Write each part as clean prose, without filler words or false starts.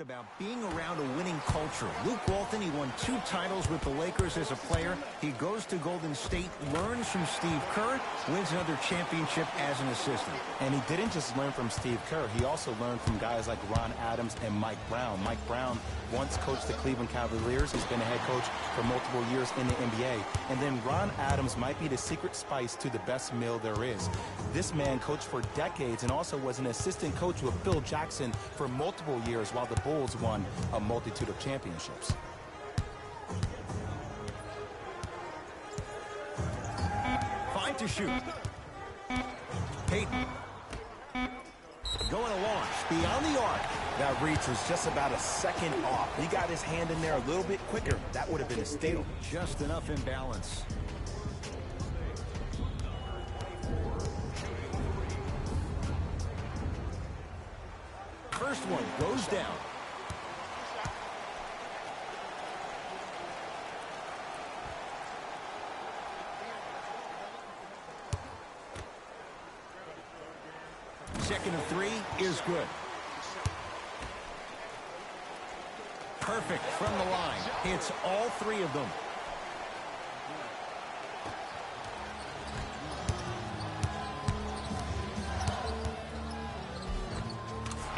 About being around a winning culture. Luke Walton, he won 2 titles with the Lakers as a player. He goes to Golden State, learns from Steve Kerr, wins another championship as an assistant. And he didn't just learn from Steve Kerr. He also learned from guys like Ron Adams and Mike Brown. Mike Brown once coached the Cleveland Cavaliers. He's been a head coach for multiple years in the NBA. And then Ron Adams might be the secret spice to the best meal there is. This man coached for decades and also was an assistant coach with Phil Jackson for multiple years while the Bulls won a multitude of championships. 5 to shoot. Payton. Going to launch beyond the arc. That reach was just about a second off. He got his hand in there a little bit quicker. That would have been a steal. Just enough imbalance. First one goes down. Second of 3 is good. Perfect from the line. Hits all 3 of them.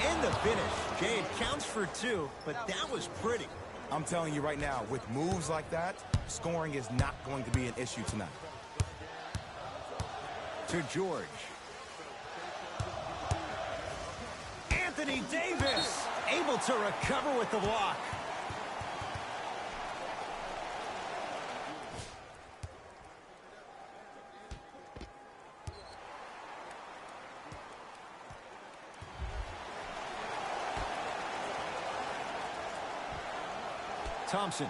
And the finish. Jay, it counts for 2, but that was pretty. I'm telling you right now, with moves like that, scoring is not going to be an issue tonight. To George. Anthony Davis able to recover with the block. Thompson.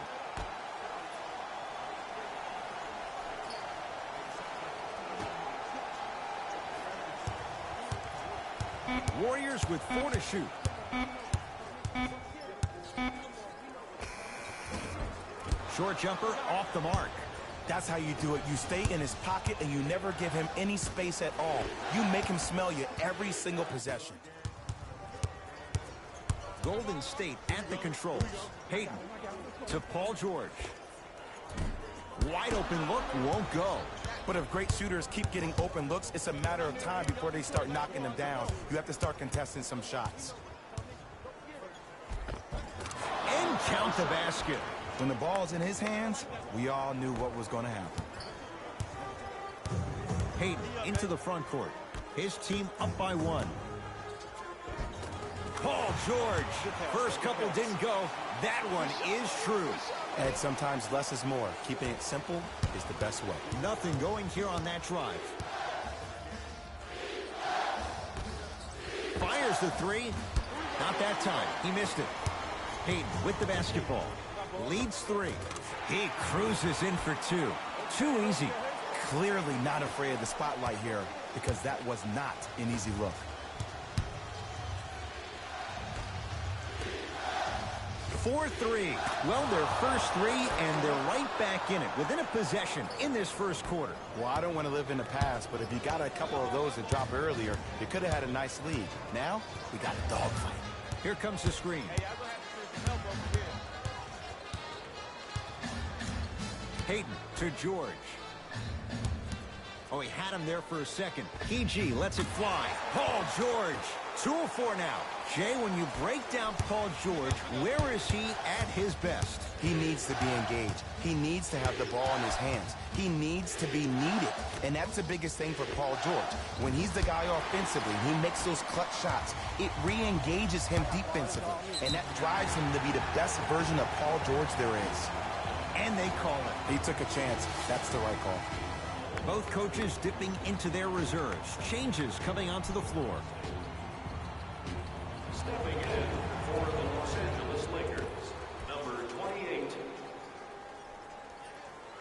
Warriors with 4 to shoot. Short jumper off the mark. That's how you do it. You stay in his pocket and you never give him any space at all. You make him smell you every single possession. Golden State at the controls. Payton to Paul George. Wide open look, won't go. But if great shooters keep getting open looks, it's a matter of time before they start knocking them down. You have to start contesting some shots. And count the basket. When the ball's in his hands, we all knew what was going to happen. Payton into the front court. His team up by 1. Paul George. First couple didn't go. That one is true. And sometimes less is more. Keeping it simple is the best way. Nothing going here on that drive. Fires the 3. Not that time. He missed it. Payton with the basketball. Leads 3. He cruises in for 2. Too easy. Clearly not afraid of the spotlight here because that was not an easy look. 4-3. Well, their first 3, and they're right back in it within a possession in this first quarter. Well, I don't want to live in the past, but if you got a couple of those to drop earlier, you could have had a nice lead. Now, we got a dogfight. Here comes the screen. Payton to George. Oh, he had him there for a second. PG lets it fly. Paul George. 2 of 4 now. Jay, when you break down Paul George, where is he at his best? He needs to be engaged. He needs to have the ball in his hands. He needs to be needed. And that's the biggest thing for Paul George. When he's the guy offensively, he makes those clutch shots. It re-engages him defensively. And that drives him to be the best version of Paul George there is. And they call it. He took a chance. That's the right call. Both coaches dipping into their reserves. Changes coming onto the floor. Stepping in for the Los Angeles Lakers, number 28.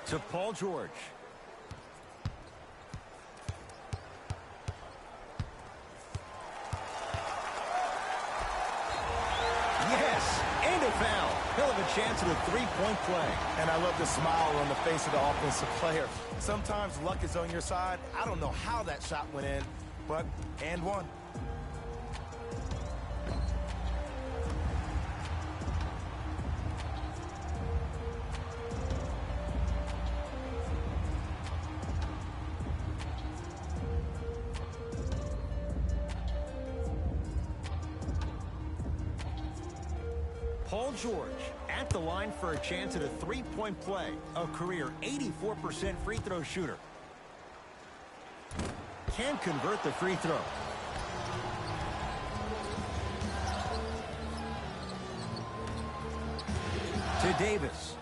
To Paul George. Yes, and a foul. He'll have a chance at a 3-point play. And I love the smile on the face of the offensive player. Sometimes luck is on your side. I don't know how that shot went in, but and one. Paul George at the line for a chance at a three-point play. A career 84% free throw shooter. Can convert the free throw. To Davis.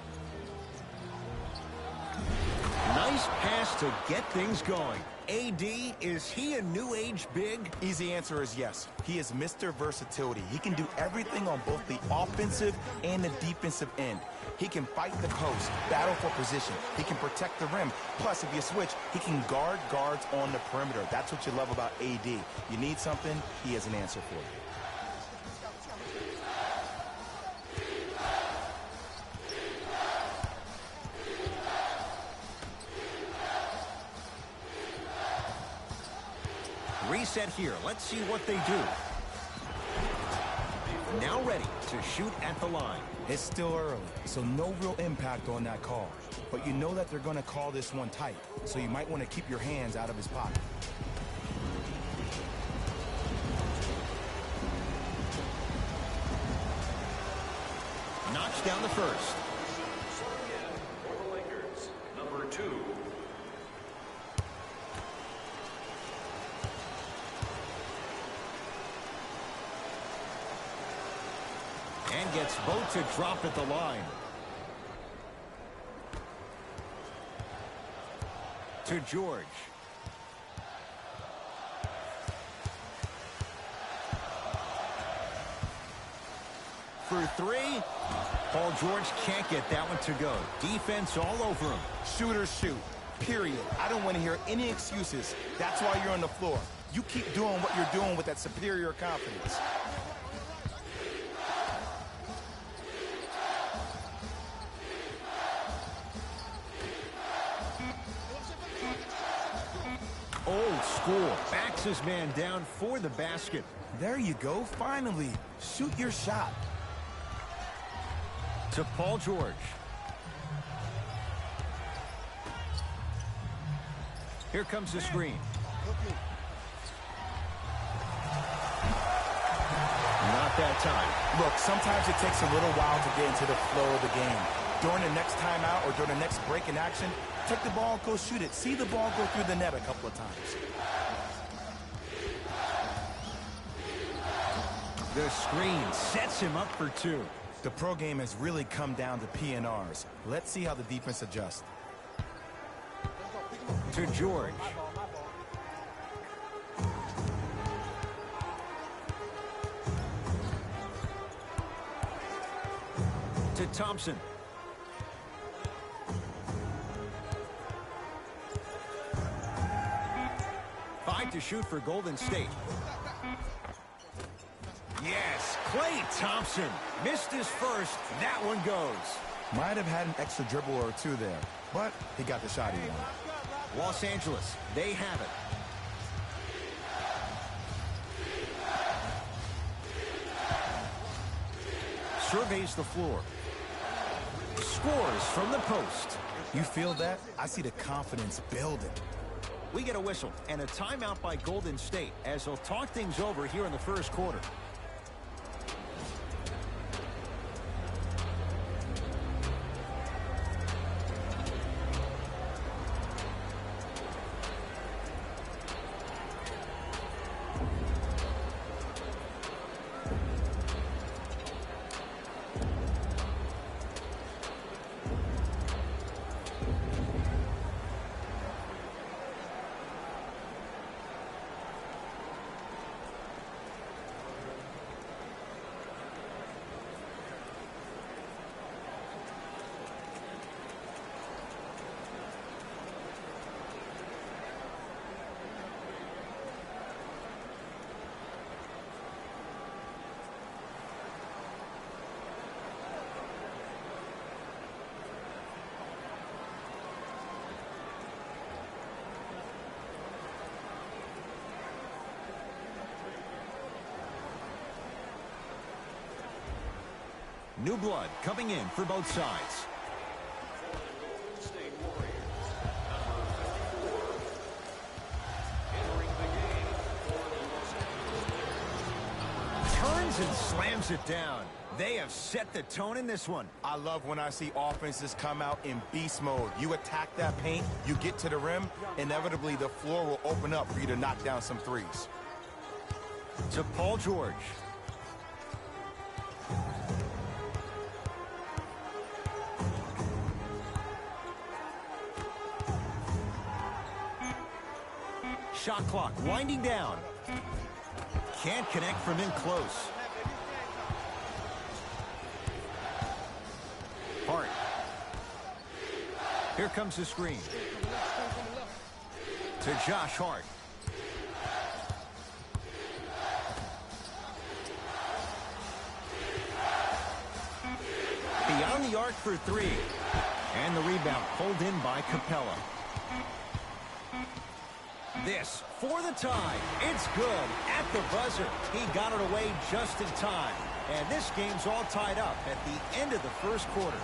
Nice pass to get things going. AD, is he a new age big? Easy answer is yes. He is Mr. Versatility. He can do everything on both the offensive and the defensive end. He can fight the post, battle for position. He can protect the rim. Plus, if you switch, he can guard guards on the perimeter. That's what you love about AD. You need something, he has an answer for you. Reset here. Let's see what they do. Now ready to shoot at the line. It's still early, so no real impact on that call. But you know that they're going to call this one tight, so you might want to keep your hands out of his pocket. Knocks down the first. For the Lakers, number 2. And gets both to drop at the line. To George. For three. Paul George can't get that one to go. Defense all over him. Shooters shoot, period. I don't want to hear any excuses. That's why you're on the floor. You keep doing what you're doing with that superior confidence. Old school. Backs his man down for the basket. There you go, finally. Shoot your shot. To Paul George. Here comes the screen. Not that time. Look, sometimes it takes a little while to get into the flow of the game. During the next timeout or during the next break in action, take the ball, go shoot it. See the ball go through the net a couple of times. The screen sets him up for two. The pro game has really come down to PNRs. Let's see how the defense adjusts. To George. To Thompson. Five to shoot for Golden State. Yes, Klay Thompson missed his first. That one goes. Might have had an extra dribble or two there, but he got the shot he wanted. Los Angeles, they have it. Surveys the floor. Scores from the post. You feel that? I see the confidence building. We get a whistle and a timeout by Golden State as they'll talk things over here in the first quarter. New blood coming in for both sides. Golden State Warriors, number 54. Entering the game for the Los Angeles Lakers, number Turns and slams it down. They have set the tone in this one. I love when I see offenses come out in beast mode. You attack that paint, you get to the rim, inevitably the floor will open up for you to knock down some threes. To Paul George. Shot clock winding down. Can't connect from in close. Hart. Here comes the screen. To Josh Hart. Beyond the arc for three. And the rebound pulled in by Capella. This for the tie. It's good at the buzzer. He got it away just in time. And this game's all tied up at the end of the first quarter.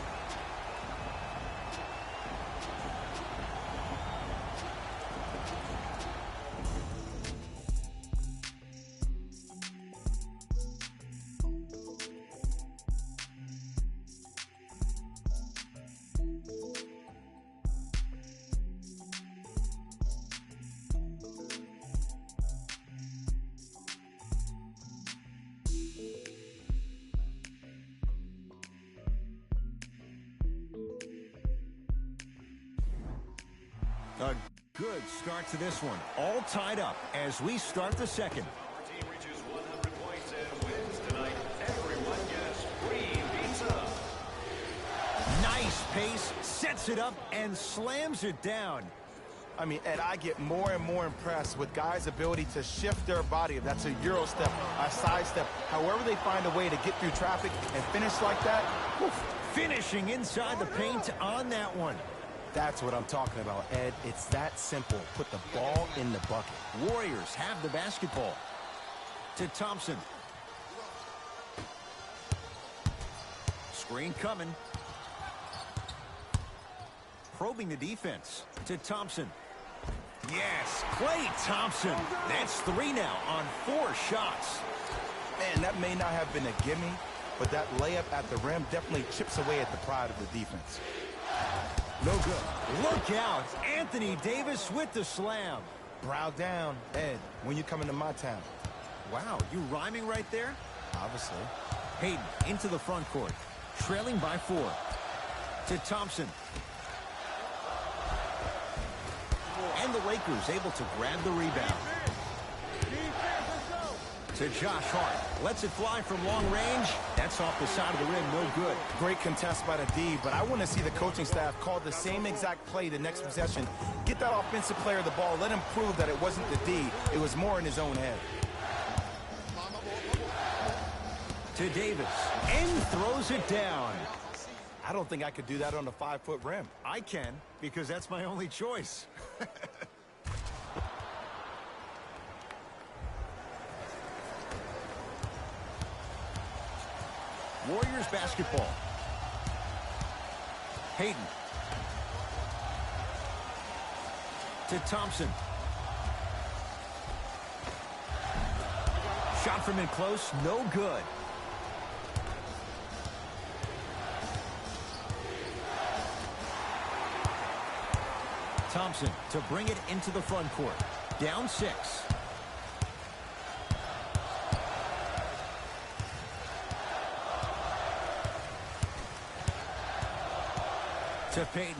A good start to this one. All tied up as we start the second. Our team reaches 100 points and wins tonight. Everyone gets free pizza. Nice pace, sets it up, and slams it down. I mean, Ed, I get more and more impressed with guys' ability to shift their body. If that's a Euro step, a side step, however they find a way to get through traffic and finish like that. Whew. Finishing inside the paint on that one. That's what I'm talking about, Ed. It's that simple. Put the ball in the bucket. Warriors have the basketball. To Thompson. Screen coming. Probing the defense. To Thompson. Yes, Klay Thompson. That's 3 now on 4 shots. Man, that may not have been a gimme, but that layup at the rim definitely chips away at the pride of the defense. No good. Look out. Anthony Davis with the slam. Brow down. Ed, when you come into my town. Wow, you rhyming right there? Obviously. Hayden into the front court. Trailing by 4. To Thompson. And the Lakers able to grab the rebound. To Josh Hart. Lets it fly from long range. That's off the side of the rim. No good. Great contest by the D, but I want to see the coaching staff call the same exact play the next possession. Get that offensive player the ball. Let him prove that it wasn't the D. It was more in his own head. To Davis. And throws it down. I don't think I could do that on a 5-foot rim. I can, because that's my only choice. Warriors basketball. Hayden. To Thompson. Shot from in close, no good. Thompson to bring it into the front court. Down 6. To Payton.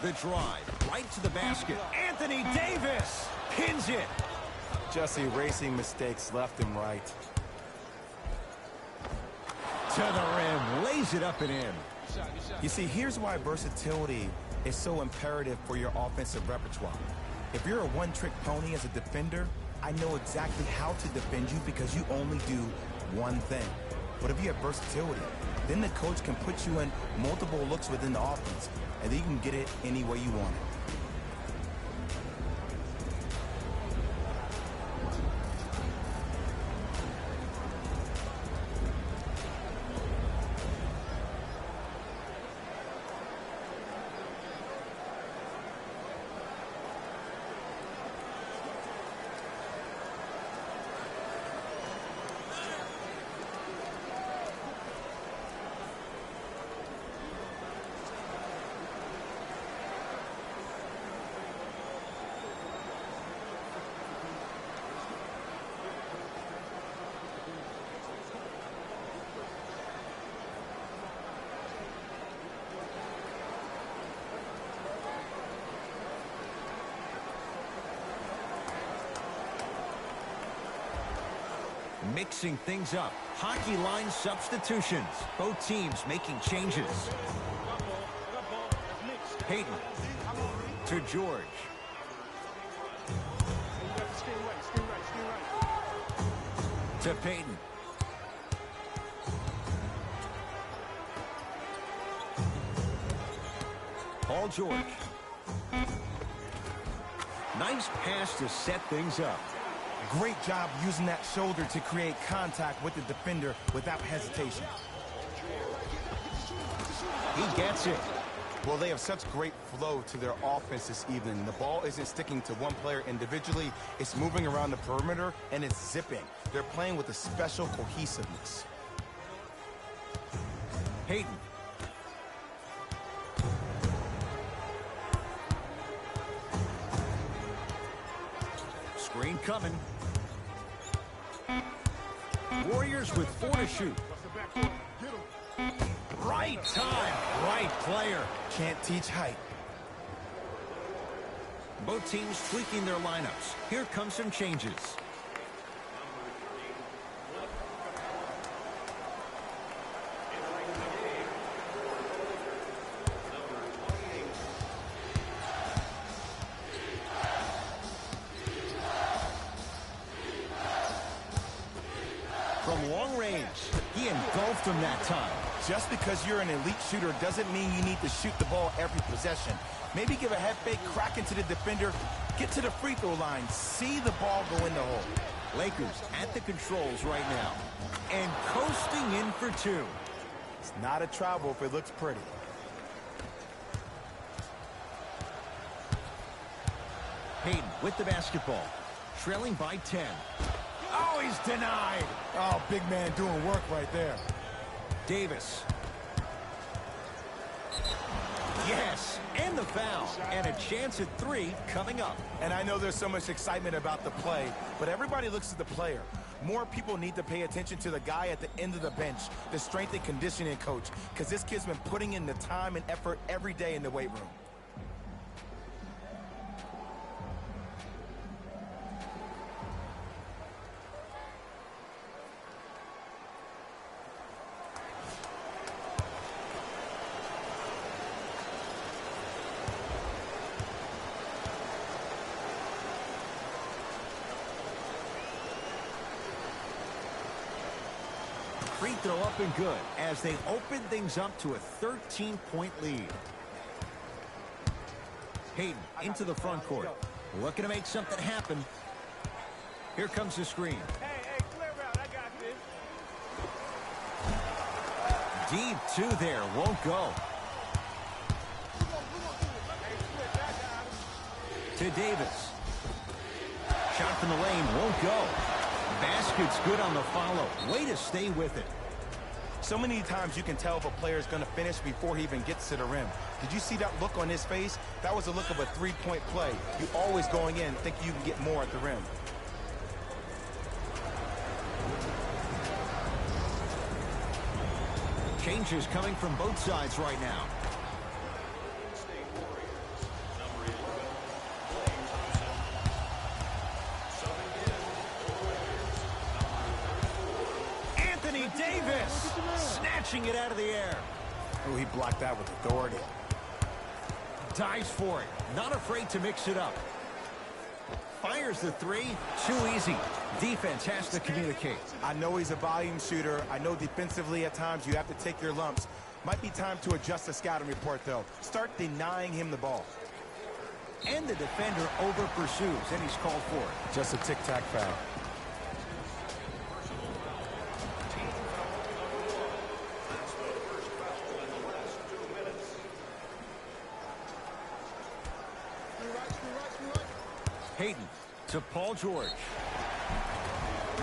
The drive, right to the basket. Anthony Davis pins it. Just erasing mistakes left and right. To the rim, lays it up and in. You see, here's why versatility is so imperative for your offensive repertoire. If you're a one-trick pony as a defender, I know exactly how to defend you because you only do one thing. But if you have versatility, then the coach can put you in multiple looks within the offense, and then you can get it any way you want it. Mixing things up. Hockey line substitutions. Both teams making changes. Peyton to George. To Peyton. Paul George. Nice pass to set things up. Great job using that shoulder to create contact with the defender without hesitation. He gets it. Well, they have such great flow to their offense this evening. The ball isn't sticking to one player individually. It's moving around the perimeter, and it's zipping. They're playing with a special cohesiveness. Peyton. Screen coming. Warriors with 4 to shoot. Right time, right player. Can't teach height. Both teams tweaking their lineups. Here come some changes. From long range, he engulfed him that time. Just because you're an elite shooter doesn't mean you need to shoot the ball every possession. Maybe give a head fake, crack into the defender, get to the free throw line, see the ball go in the hole. Lakers at the controls right now. And coasting in for 2. It's not a travel if it looks pretty. Payton with the basketball. Trailing by 10. Oh, he's denied. Oh, big man doing work right there. Davis. Yes, and the foul. And a chance at 3 coming up. And I know there's so much excitement about the play, but everybody looks at the player. More people need to pay attention to the guy at the end of the bench, the strength and conditioning coach, because this kid's been putting in the time and effort every day in the weight room. Free throw up and good as they open things up to a 13-point lead. Payton into the front court. Looking to make something happen. Here comes the screen. Hey, clear out. I got this. Deep 2 there. Won't go. To Davis. Shot from the lane. Won't go. Basket's good on the follow. Way to stay with it. So many times you can tell if a player is going to finish before he even gets to the rim. Did you see that look on his face? That was the look of a three-point play. You always going in thinking you can get more at the rim. Changes coming from both sides right now. Davis snatching it out of the air. Oh, he blocked that with authority. Dives for it. Not afraid to mix it up. Fires the 3. Too easy. Defense has to communicate. I know he's a volume shooter. I know defensively at times you have to take your lumps. Might be time to adjust the scouting report, though. Start denying him the ball. And the defender over pursues, and he's called for it. Just a tic-tac foul. Payton to Paul George.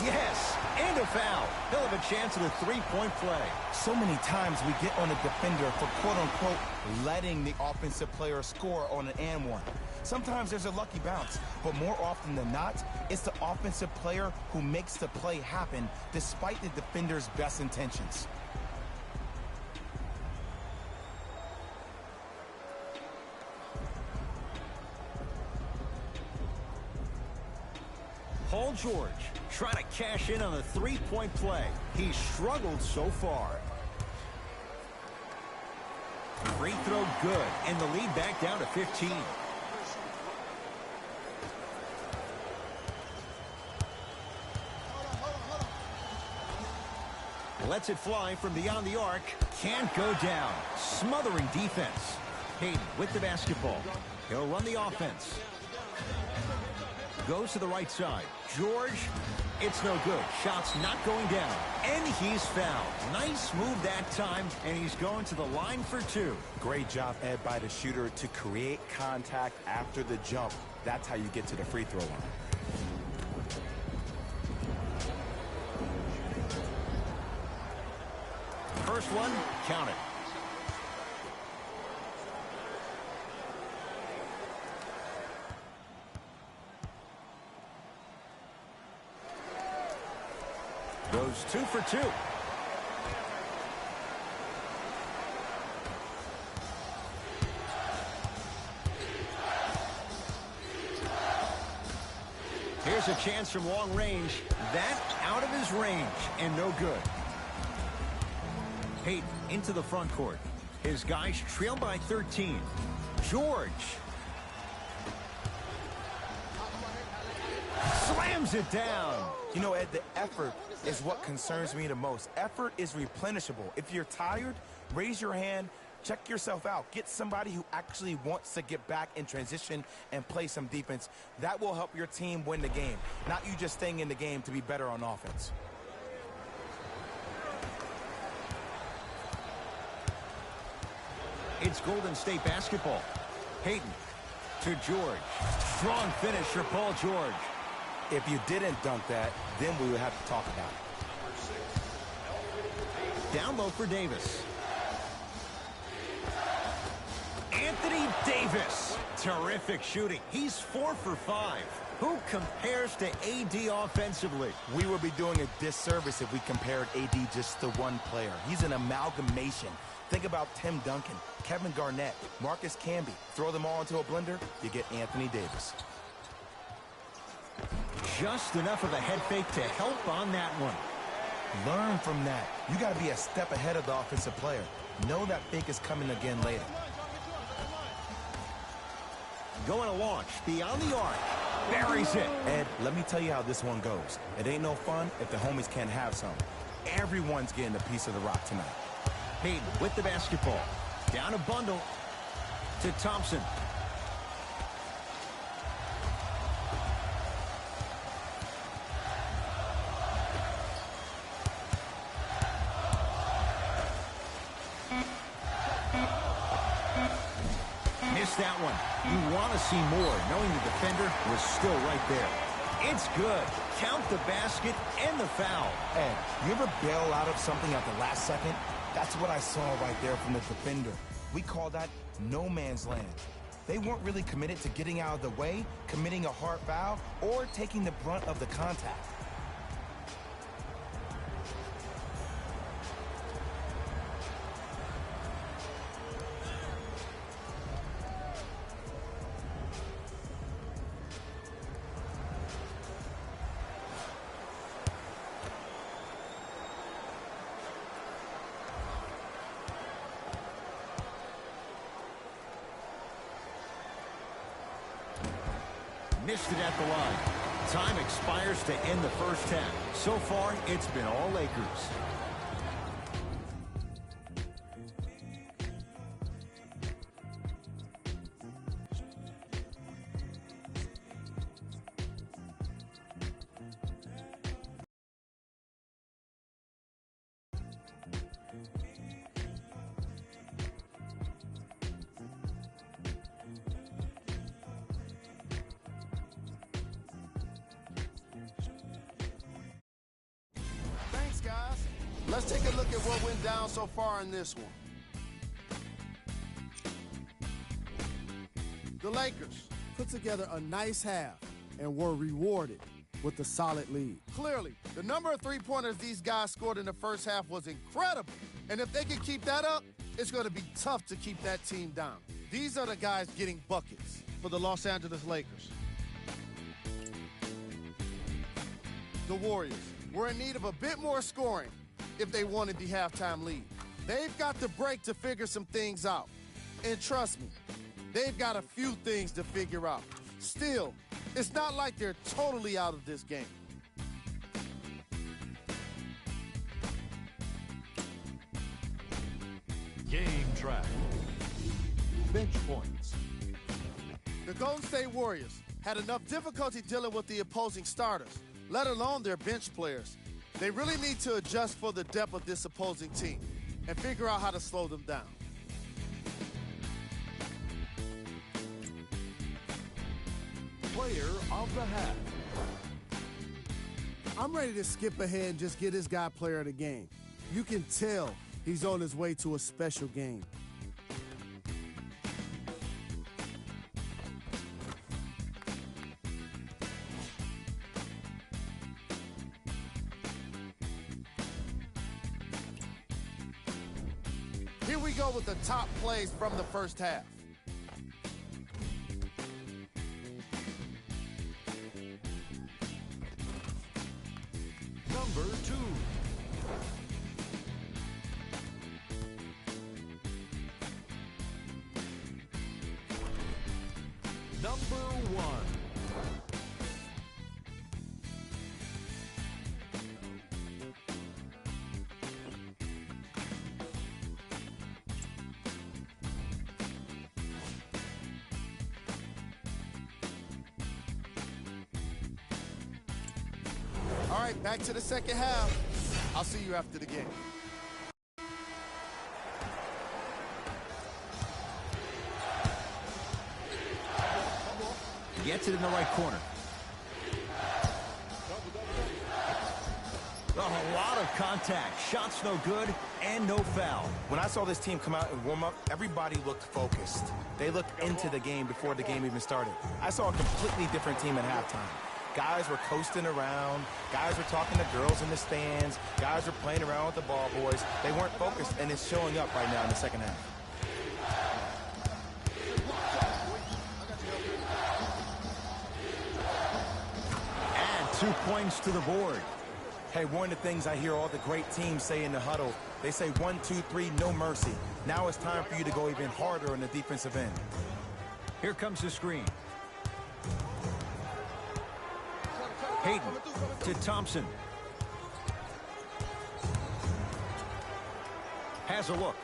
Yes, and a foul. He'll have a chance at a 3-point play. So many times we get on a defender for quote-unquote letting the offensive player score on an and one. Sometimes there's a lucky bounce, but more often than not, it's the offensive player who makes the play happen despite the defender's best intentions. Paul George trying to cash in on a three-point play. He's struggled so far. Free throw good, and the lead back down to 15. Lets it fly from beyond the arc. Can't go down. Smothering defense. Hayden with the basketball. He'll run the offense. Goes to the right side. George, it's no good. Shot's not going down. And he's fouled. Nice move that time, and he's going to the line for two. Great job, Ed, by the shooter to create contact after the jump. That's how you get to the free throw line. First one, count it. Goes 2 for 2. Here's a chance from long range. That out of his range and no good. Hayden into the front court. His guys trail by 13. George. Slams it down. You know, Ed, the effort is what concerns me the most. Effort is replenishable. If you're tired, raise your hand, check yourself out. Get somebody who actually wants to get back in transition and play some defense. That will help your team win the game, not you just staying in the game to be better on offense. It's Golden State basketball. Hayden to George. Strong finish for Paul George. If you didn't dunk that, then we would have to talk about it. Down low for Davis. Anthony Davis. Terrific shooting. He's 4 for 5. Who compares to AD offensively? We would be doing a disservice if we compared AD just to one player. He's an amalgamation. Think about Tim Duncan, Kevin Garnett, Marcus Camby. Throw them all into a blender, you get Anthony Davis. Just enough of a head fake to help on that one. Learn from that. You got to be a step ahead of the offensive player. Know that fake is coming again later. Going to launch beyond the arc. Buries it. Ed, let me tell you how this one goes. It ain't no fun if the homies can't have some. Everyone's getting a piece of the rock tonight. Hayden with the basketball. Down a bundle to Thompson. Missed that one. You want to see more, knowing the defender was still right there. It's good. Count the basket and the foul. Ed, you ever bail out of something at the last second? That's what I saw right there from the defender. We call that no man's land. They weren't really committed to getting out of the way, committing a hard foul, or taking the brunt of the contact. Missed it at the line. Time expires to end the first half. So far, it's been all Lakers. Let's take a look at what went down so far in this one. The Lakers put together a nice half and were rewarded with a solid lead. Clearly, the number of three-pointers these guys scored in the first half was incredible. And if they can keep that up, it's going to be tough to keep that team down. These are the guys getting buckets for the Los Angeles Lakers. The Warriors were in need of a bit more scoring if they wanted the halftime lead. They've got the break to figure some things out. And trust me, they've got a few things to figure out. Still, it's not like they're totally out of this game. Game track. Bench points. The Golden State Warriors had enough difficulty dealing with the opposing starters, let alone their bench players. They really need to adjust for the depth of this opposing team and figure out how to slow them down. Player of the half. I'm ready to skip ahead and just get this guy player of the game. You can tell he's on his way to a special game. Here we go with the top plays from the first half. Number 2. Number 1. All right, back to the second half. I'll see you after the game. Gets it in the right corner. Oh, a lot of contact. Shots no good and no foul. When I saw this team come out and warm up, everybody looked focused. They looked into the game before the game even started. I saw a completely different team at halftime. Guys were coasting around. Guys were talking to girls in the stands. Guys were playing around with the ball boys. They weren't focused, and it's showing up right now in the second half. Add 2 points to the board. Hey, one of the things I hear all the great teams say in the huddle, they say 1, 2, 3, no mercy. Now it's time for you to go even harder on the defensive end. Here comes the screen. Hayden to Thompson. Has a look.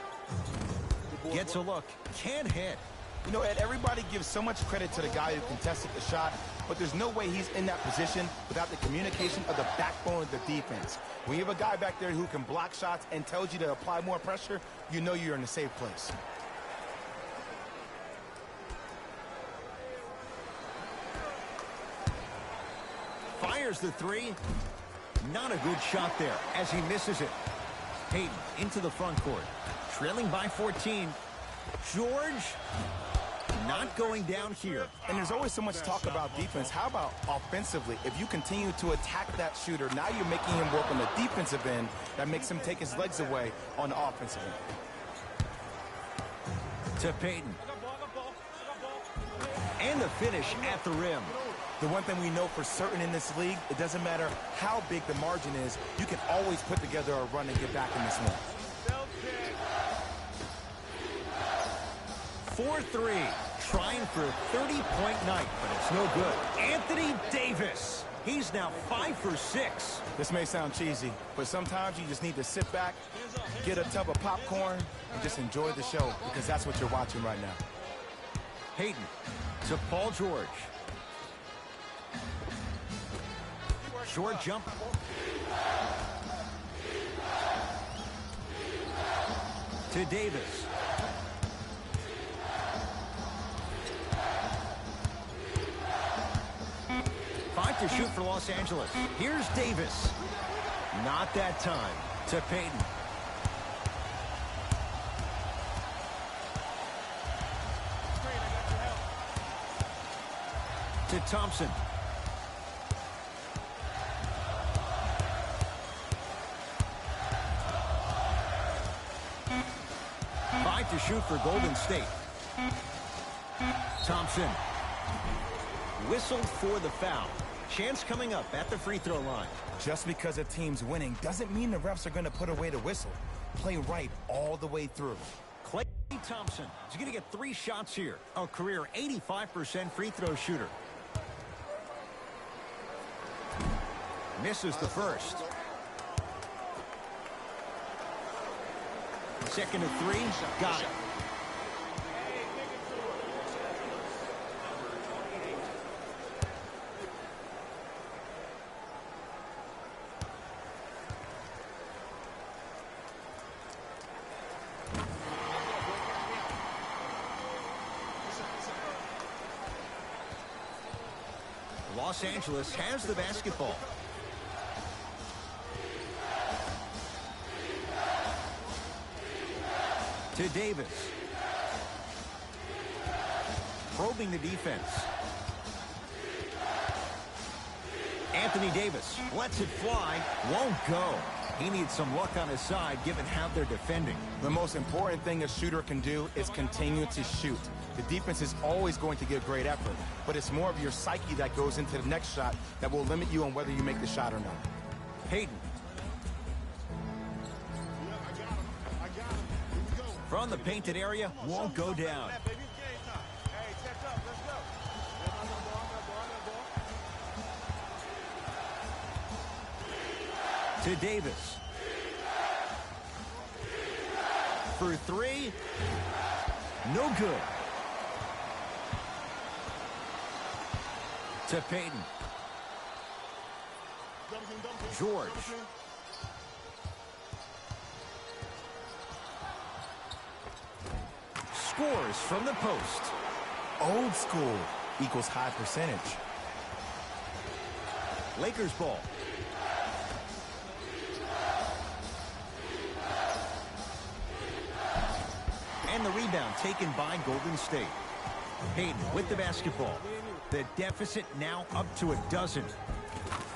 Gets a look. Can't hit. You know, Ed, everybody gives so much credit to the guy who contested the shot, but there's no way he's in that position without the communication of the backbone of the defense. When you have a guy back there who can block shots and tells you to apply more pressure, you know you're in a safe place. Fires the three. Not a good shot there as he misses it. Hayden into the front court. Trailing by 14. George not going down here. And there's always so much talk about defense. How about offensively? If you continue to attack that shooter, now you're making him work on the defensive end. That makes him take his legs away on the offensive end. To Payton. And the finish at the rim. The one thing we know for certain in this league, it doesn't matter how big the margin is, you can always put together a run and get back in this one. 4-3. Trying for a 30-point night, but it's no good. Anthony Davis. He's now 5 for 6. This may sound cheesy, but sometimes you just need to sit back, get a tub of popcorn, and just enjoy the show, because that's what you're watching right now. Hayden to Paul George. Short jump. To Davis. Five to shoot for Los Angeles. Here's Davis. Not that time. To Payton. To Thompson. To shoot for Golden State. Thompson whistled for the foul. Chance coming up at the free throw line. Just because a team's winning doesn't mean the refs are going to put away the whistle. Play right all the way through. Klay Thompson is going to get 3 shots here. A career 85% free throw shooter. Misses the first. Second to 3. Got it. Los Angeles has the basketball. To Davis. Probing the defense. Anthony Davis lets it fly. Won't go. He needs some luck on his side given how they're defending. The most important thing a shooter can do is continue to shoot. The defense is always going to give great effort, but it's more of your psyche that goes into the next shot that will limit you on whether you make the shot or not. Payton. From the painted area, won't go down. To Davis. For 3. No good. To Payton. George. Scores from the post. Old school equals high percentage. Lakers ball. And the rebound taken by Golden State. Payton with the basketball. The deficit now up to 12.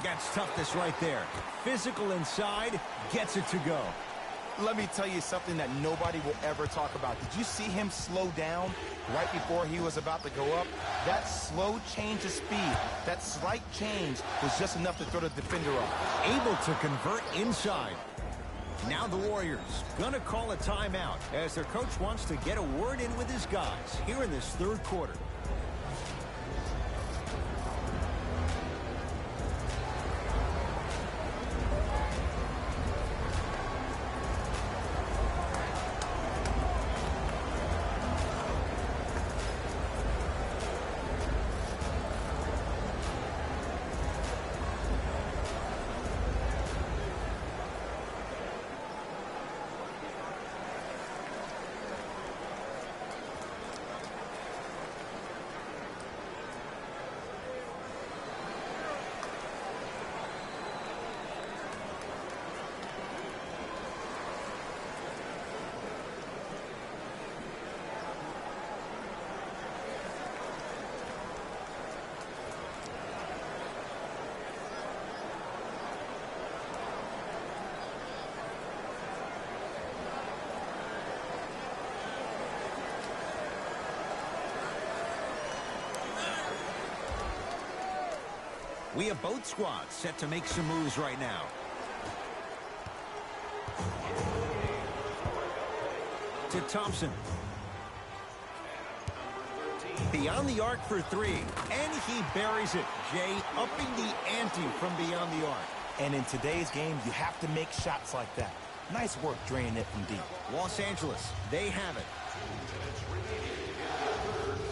That's toughness right there. Physical inside, gets it to go. Let me tell you something that nobody will ever talk about. Did you see him slow down right before he was about to go up? That slow change of speed, that slight change was just enough to throw the defender off. Able to convert inside. Now the Warriors gonna call a timeout as their coach wants to get a word in with his guys here in this 3rd quarter. We have both squads set to make some moves right now. To Thompson. Beyond the arc for 3. And he buries it. Jay upping the ante from beyond the arc. And in today's game, you have to make shots like that. Nice work draining it from deep. Los Angeles, they have it.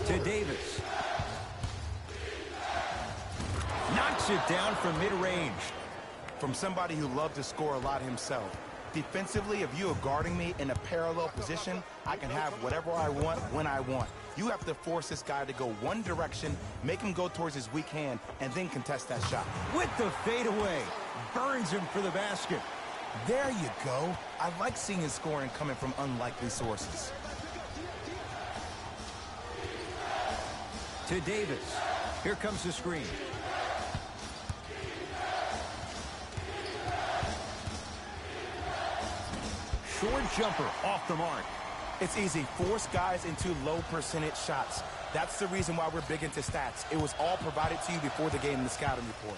To Davis. Knocks it down from mid-range. From somebody who loved to score a lot himself. Defensively, if you are guarding me in a parallel position, I can have whatever I want when I want. You have to force this guy to go one direction, make him go towards his weak hand, and then contest that shot. With the fadeaway. Burns him for the basket. There you go. I like seeing his scoring coming from unlikely sources. To Davis. Here comes the screen. Short jumper off the mark. It's easy. Force guys into low percentage shots. That's the reason why we're big into stats. It was all provided to you before the game in the scouting report.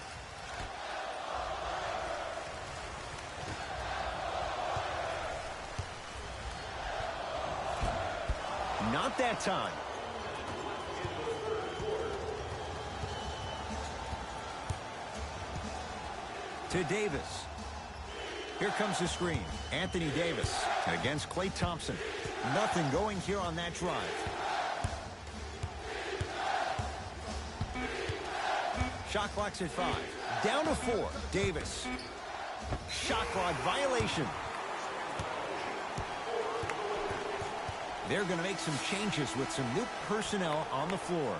Not that time. To Davis. Here comes the screen. Anthony Davis against Klay Thompson. Nothing going here on that drive. Shot clock's at 5. Down to 4. Davis. Shot clock violation. They're going to make some changes with some new personnel on the floor.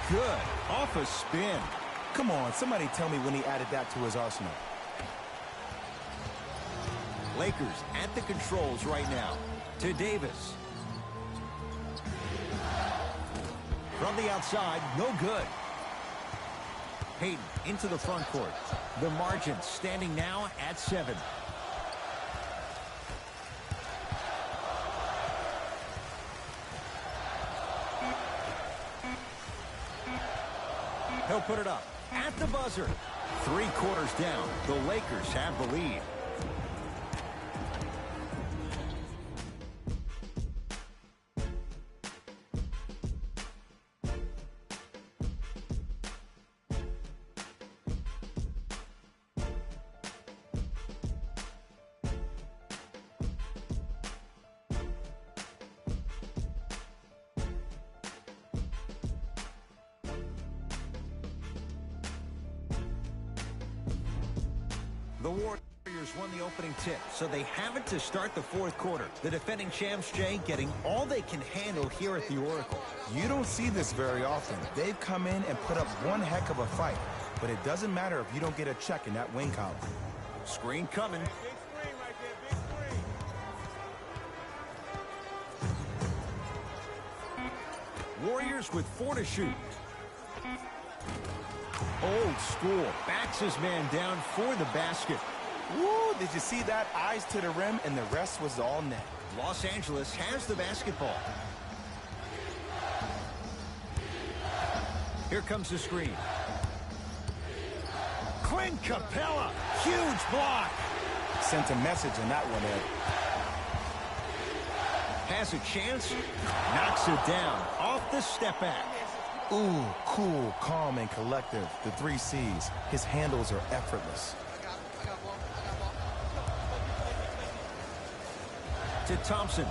Good. Off a spin. Come on, somebody tell me when he added that to his arsenal. Lakers at the controls right now. To Davis. From the outside, no good. Payton into the front court. The margin standing now at 7. He'll put it up at the buzzer. 3 quarters down. The Lakers have the lead. The Warriors won the opening tip, so they have it to start the 4th quarter. The defending champs, Jay, getting all they can handle here at the Oracle. You don't see this very often. They've come in and put up one heck of a fight, but it doesn't matter if you don't get a check in that wing column. Screen coming. Big screen right there, big screen. Warriors with 4 to shoot. Old school. Backs his man down for the basket. Woo, did you see that? Eyes to the rim, and the rest was all net. Los Angeles has the basketball. Here comes the screen. Clint Capella. Huge block. Sent a message on that one, Ed. Has a chance. Knocks it down. Off the step back. Ooh, cool, calm, and collective. The 3 C's. His handles are effortless. To Thompson.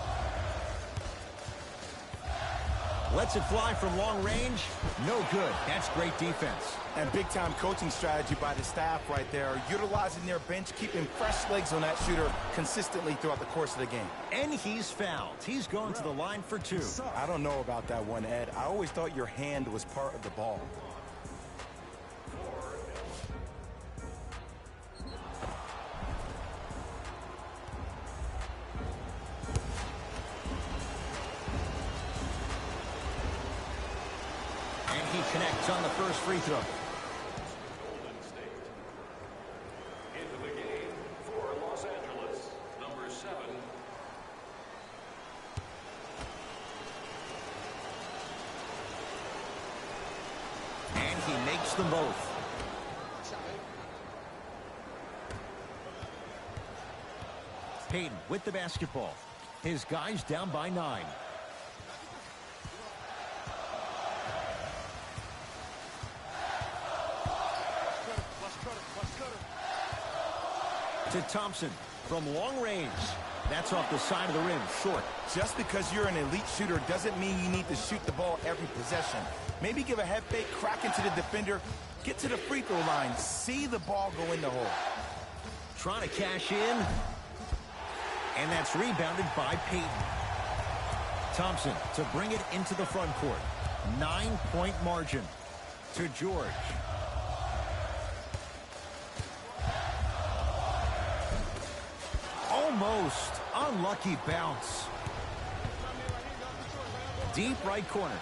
Lets it fly from long range. No good. That's great defense. And big-time coaching strategy by the staff right there, utilizing their bench, keeping fresh legs on that shooter consistently throughout the course of the game. And he's fouled. He's going to the line for 2. I don't know about that one, Ed. I always thought your hand was part of the ball. And he connects on the first free throw. Golden State. Into the game for Los Angeles, number 7. And he makes them both. Payton with the basketball. His guys down by 9. To Thompson from long range. That's off the side of the rim, short. Just because you're an elite shooter doesn't mean you need to shoot the ball every possession. Maybe give a head fake, crack into the defender, get to the free throw line, see the ball go in the hole. Trying to cash in. And that's rebounded by Payton. Thompson to bring it into the front court. 9-point margin to George. Almost Unlucky bounce. Deep right corner.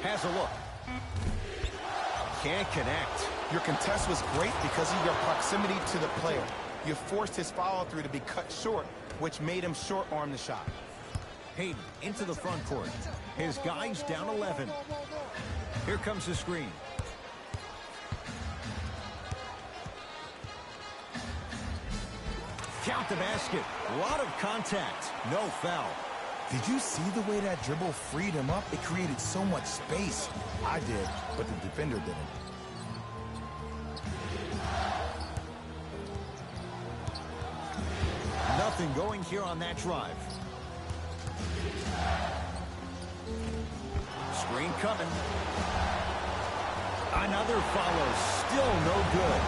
Has a look. Can't connect. Your contest was great because of your proximity to the player. You forced his follow-through to be cut short, which made him short-arm the shot. Hayden into the front court. His guy's down 11. Here comes the screen. Count the basket. A lot of contact. No foul. Did you see the way that dribble freed him up? It created so much space. I did, but the defender didn't. Nothing going here on that drive. Screen coming. Another follow. Still no good.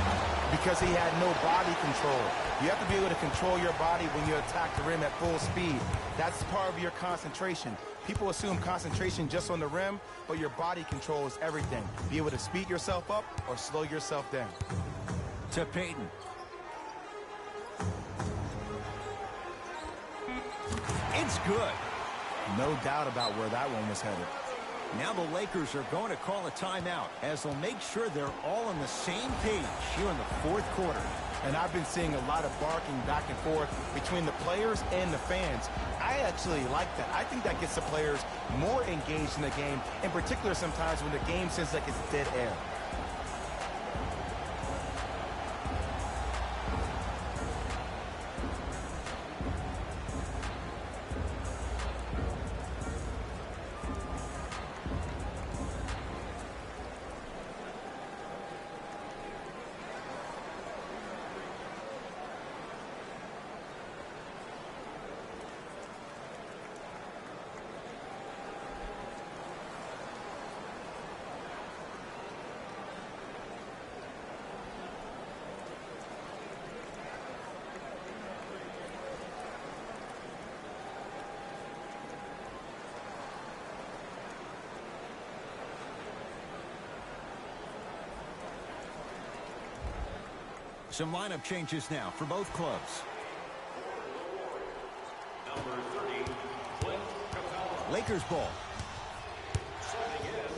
Because he had no body control. You have to be able to control your body when you attack the rim at full speed. That's part of your concentration. People assume concentration just on the rim, but your body control is everything. Be able to speed yourself up or slow yourself down. To Payton. It's good. No doubt about where that one was headed. Now the Lakers are going to call a timeout as they'll make sure they're all on the same page here in the fourth quarter. And I've been seeing a lot of barking back and forth between the players and the fans. I actually like that. I think that gets the players more engaged in the game, in particular sometimes when the game seems like it's dead air. Some lineup changes now for both clubs. Number 30, Clint Capella. Lakers ball. Setting in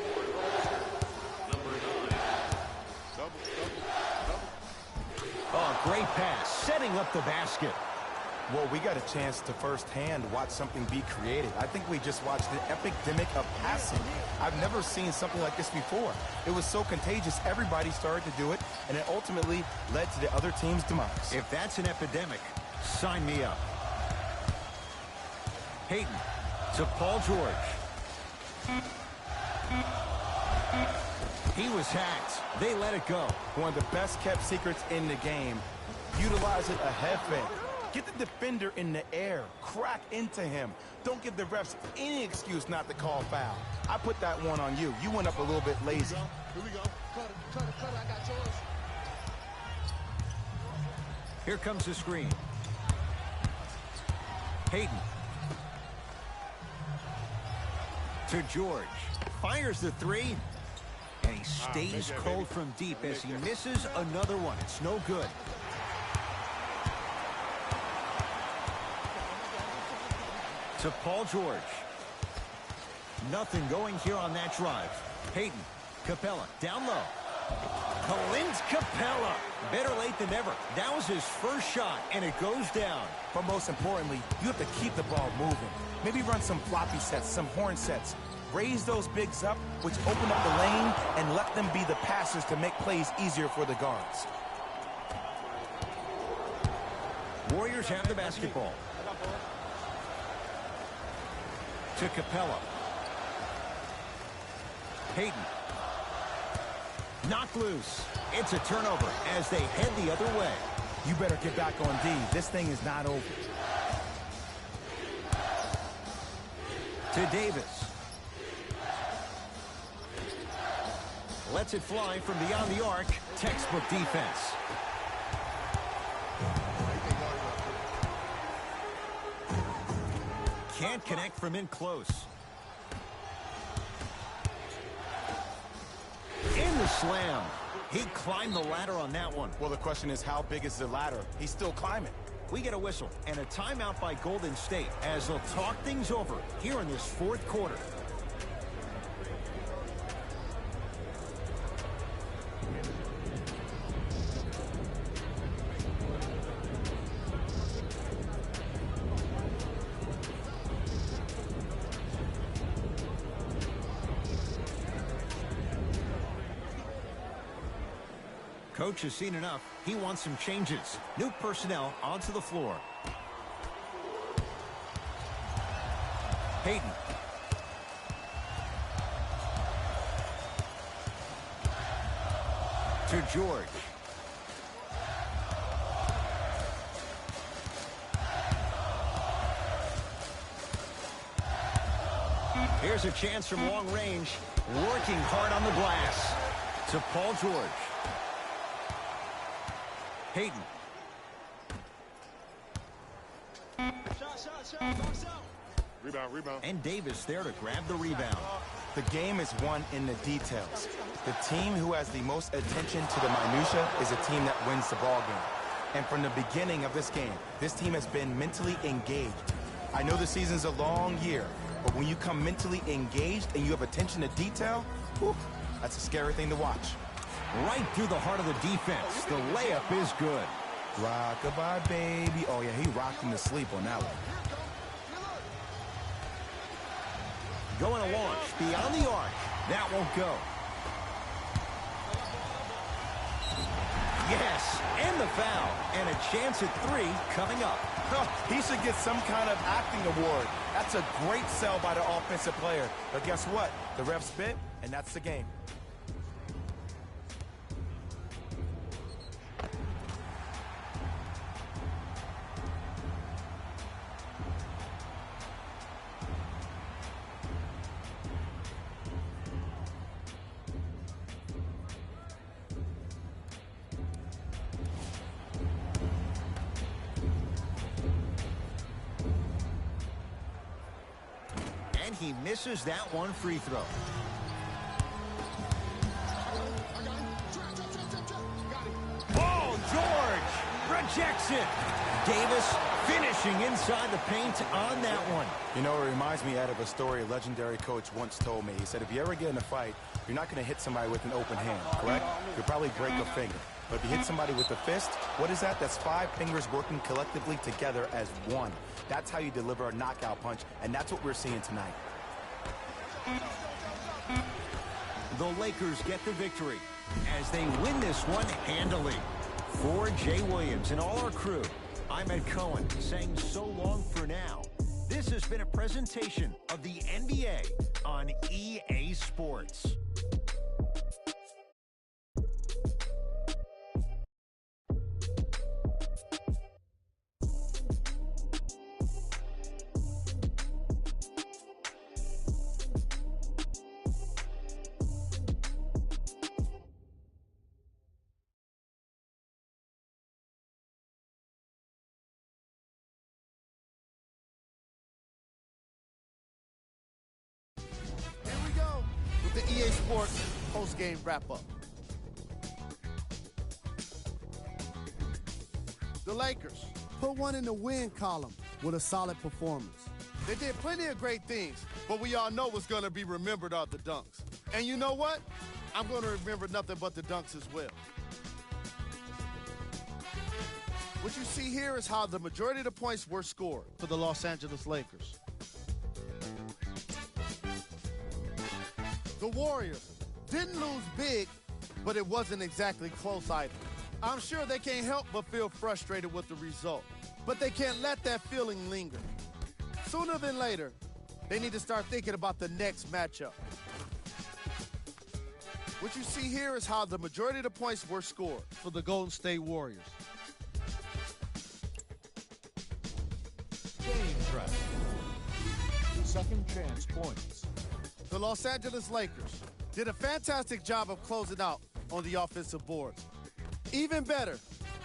for Boston, number 9. Oh, great pass. Setting up the basket. Well, we got a chance to firsthand watch something be created. I think we just watched an epidemic of passing. I've never seen something like this before. It was so contagious, everybody started to do it, and it ultimately led to the other team's demise. If that's an epidemic, sign me up. Hayden to Paul George. He was hacked. They let it go. One of the best kept secrets in the game. Utilize it a head fake. Get the defender in the air. Crack into him. Don't give the refs any excuse not to call foul. I put that one on you. You went up a little bit lazy. Here we go. Cut it. I got yours. Here comes the screen. Hayden. To George. Fires the three. And he stays cold from deep as he misses another one. It's no good. To Paul George. Nothing going here on that drive. Hayden. Capella. Down low. Clint Capella. Better late than never. That was his first shot, and it goes down. But most importantly, you have to keep the ball moving. Maybe run some floppy sets, some horn sets. Raise those bigs up, which open up the lane, and let them be the passers to make plays easier for the guards. Warriors have the basketball. To Capella. Hayden. Knocked loose. It's a turnover as they head the other way. You better get back on D. This thing is not over. To Davis. Lets it fly from beyond the arc. Textbook defense. Can't connect from in close. In the slam. He climbed the ladder on that one. Well, the question is, how big is the ladder? He's still climbing. We get a whistle and a timeout by Golden State as they'll talk things over here in this fourth quarter. Coach has seen enough. He wants some changes. New personnel onto the floor. Payton. To George. Here's a chance from long range. Working hard on the glass. To Paul George. Payton. Rebound. And Davis there to grab the rebound. The game is won in the details. The team who has the most attention to the minutia is a team that wins the ball game. And from the beginning of this game, this team has been mentally engaged. I know the season's a long year, but when you come mentally engaged and you have attention to detail, whew, that's a scary thing to watch. Right through the heart of the defense. The layup is good. Rock-a-bye, baby. Oh, yeah, he rocked him to sleep on that one. Going to launch beyond the arc. That won't go. Yes, and the foul. And a chance at three coming up. He should get some kind of acting award. That's a great sell by the offensive player. But guess what? The ref spit, and that's the game. And he misses that one free throw. Oh, George rejects it. Davis finishing inside the paint on that one. You know, it reminds me, Ed, of a story a legendary coach once told me. He said, if you ever get in a fight, you're not going to hit somebody with an open hand, correct? You'll probably break a finger. But if you hit somebody with a fist, what is that? That's 5 fingers working collectively together as one. That's how you deliver a knockout punch, and that's what we're seeing tonight. The Lakers get the victory as they win this one handily. For Jay Williams and all our crew, I'm Ed Cohen saying so long for now. This has been a presentation of the NBA on EA Sports. The EA Sports post-game wrap-up. The Lakers put one in the win column with a solid performance. They did plenty of great things, but we all know what's going to be remembered are the dunks. And you know what? I'm going to remember nothing but the dunks as well. What you see here is how the majority of the points were scored for the Los Angeles Lakers. The Warriors didn't lose big, but it wasn't exactly close either. I'm sure they can't help but feel frustrated with the result, but they can't let that feeling linger. Sooner than later, they need to start thinking about the next matchup. What you see here is how the majority of the points were scored for the Golden State Warriors. Game track. Second chance points. The Los Angeles Lakers did a fantastic job of closing out on the offensive boards. Even better,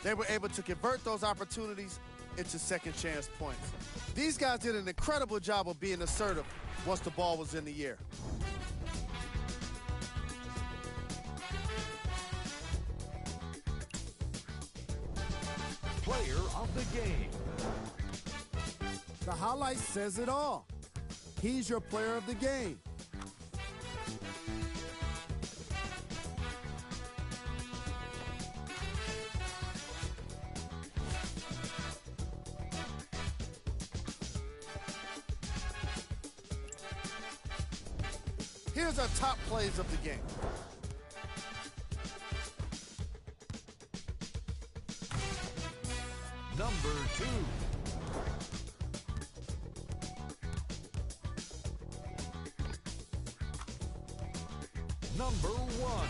they were able to convert those opportunities into second chance points. These guys did an incredible job of being assertive once the ball was in the air. Player of the game. The highlight says it all. He's your player of the game. Here's our top plays of the game. Number 2. Number 1.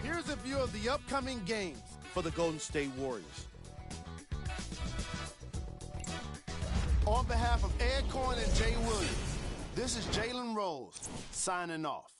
Here's a view of the upcoming games for the Golden State Warriors. On behalf of Ed Cohen and Jay Williams, this is Jalen Rose signing off.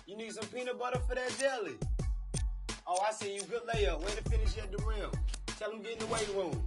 You need some peanut butter for that jelly. Oh, I see you. Good layup. Way to finish at the rim. Tell him get in the weight room.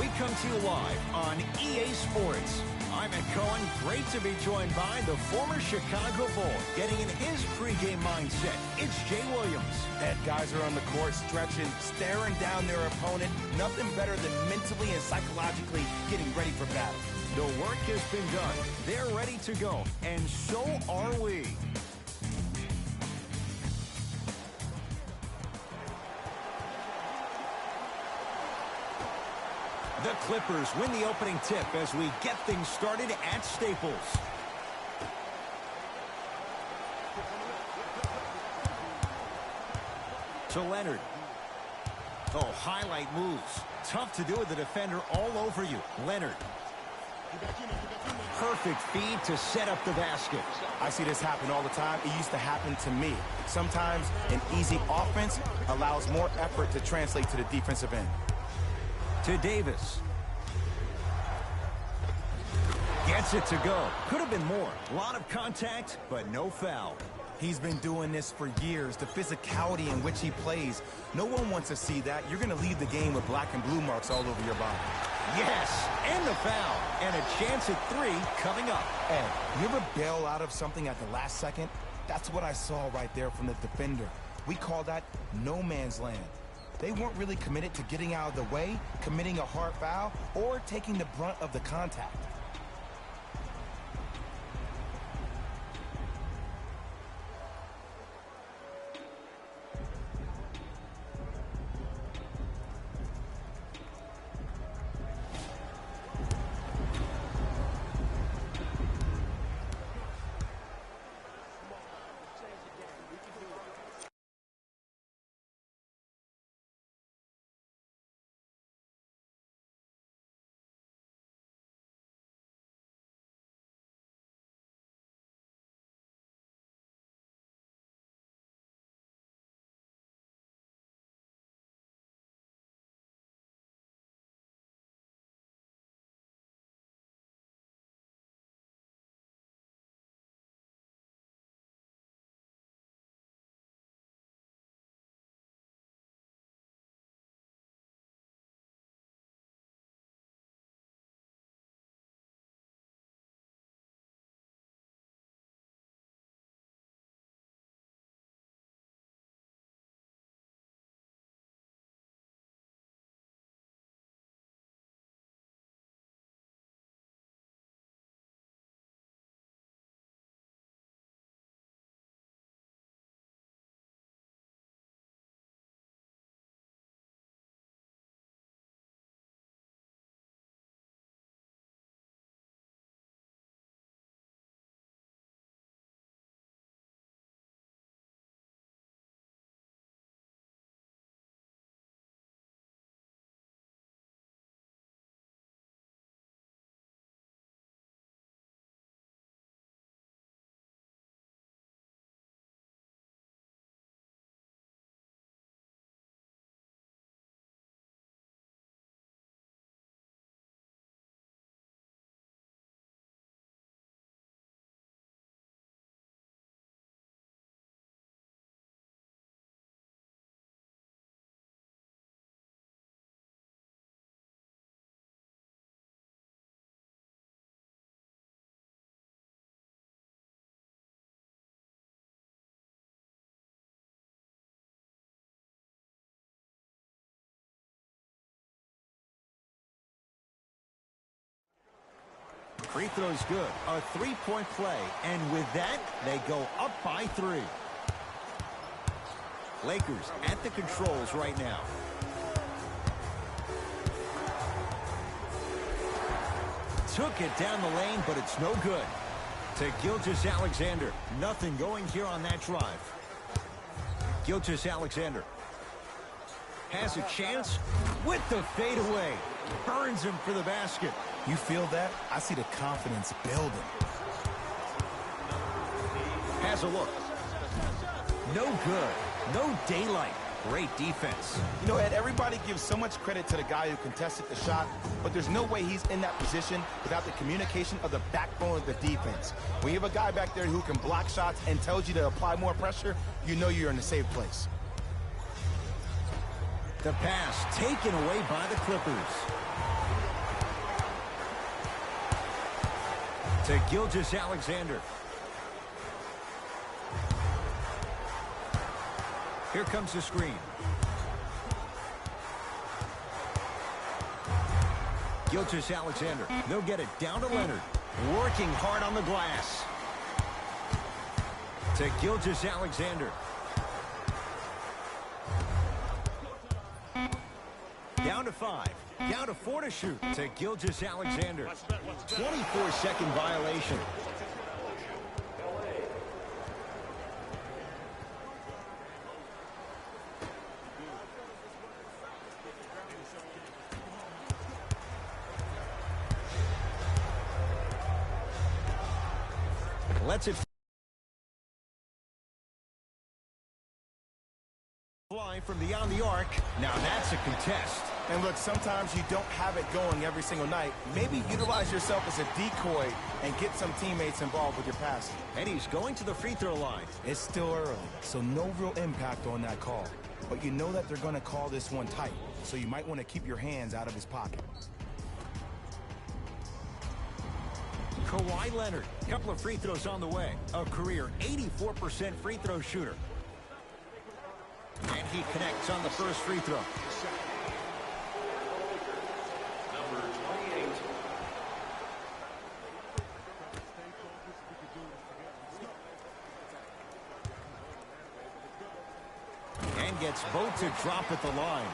we come to you live on EA Sports. I'm Ed Cohen. Great to be joined by the former Chicago Bull. Getting in his pregame mindset, it's Jay Williams. Ed, guys are on the court stretching, staring down their opponent. Nothing better than mentally and psychologically getting ready for battle. The work has been done. They're ready to go, and so are we. The Clippers win the opening tip as we get things started at Staples. To Leonard. Oh, highlight moves. Tough to do with the defender all over you. Leonard. Perfect feed to set up the basket. I see this happen all the time. It used to happen to me. Sometimes an easy offense allows more effort to translate to the defensive end. To Davis. Gets it to go. Could have been more. A lot of contact, but no foul. He's been doing this for years. The physicality in which he plays. No one wants to see that. You're going to leave the game with black and blue marks all over your body. Yes, and the foul. And a chance at 3 coming up. Ed, you ever bail out of something at the last second? That's what I saw right there from the defender. We call that no man's land. They weren't really committed to getting out of the way, committing a hard foul, or taking the brunt of the contact. Free throw's good. A 3-point play. And with that, they go up by 3. Lakers at the controls right now. Took it down the lane, but it's no good. To Gilgeous-Alexander. Nothing going here on that drive. Gilgeous-Alexander has a chance with the fadeaway. Burns him for the basket. You feel that? I see the confidence building. Has a look. No good. No daylight. Great defense. You know, Ed, everybody gives so much credit to the guy who contested the shot, but there's no way he's in that position without the communication of the backbone of the defense. When you have a guy back there who can block shots and tells you to apply more pressure, you know you're in a safe place. The pass taken away by the Clippers. To Gilgeous-Alexander. Here comes the screen. Gilgeous-Alexander. They'll get it down to Leonard. Working hard on the glass. To Gilgeous-Alexander. Down to 5. Down to 4 to shoot. To Gilgeous-Alexander. 24-second violation. Lets it fly from beyond the arc. Now that's a contest. And look, sometimes you don't have it going every single night. Maybe utilize yourself as a decoy and get some teammates involved with your passing. And he's going to the free throw line. It's still early, so no real impact on that call. But you know that they're going to call this one tight, so you might want to keep your hands out of his pocket. Kawhi Leonard, a couple of free throws on the way. A career 84% free throw shooter. And he connects on the first free throw. Number 28. And gets both to drop at the line.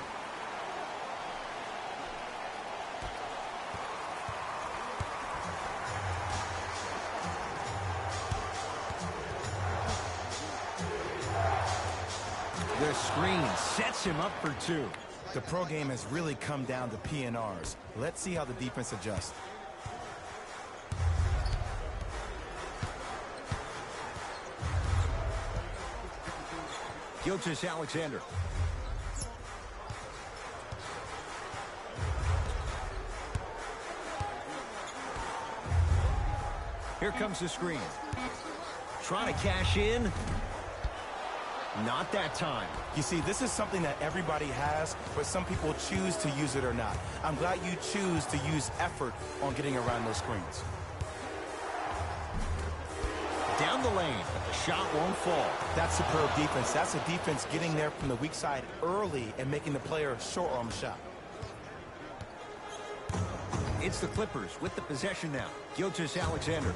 The screen sets him up for 2. The pro game has really come down to PNRs. Let's see how the defense adjusts. Gilgeous-Alexander. Here comes the screen. Trying to cash in. Not that time. You see, this is something that everybody has, but some people choose to use it or not. I'm glad you choose to use effort on getting around those screens. Down the lane, but the shot won't fall. That's superb defense. That's a defense getting there from the weak side early and making the player short on the shot. It's the Clippers with the possession now. Gilgeous-Alexander.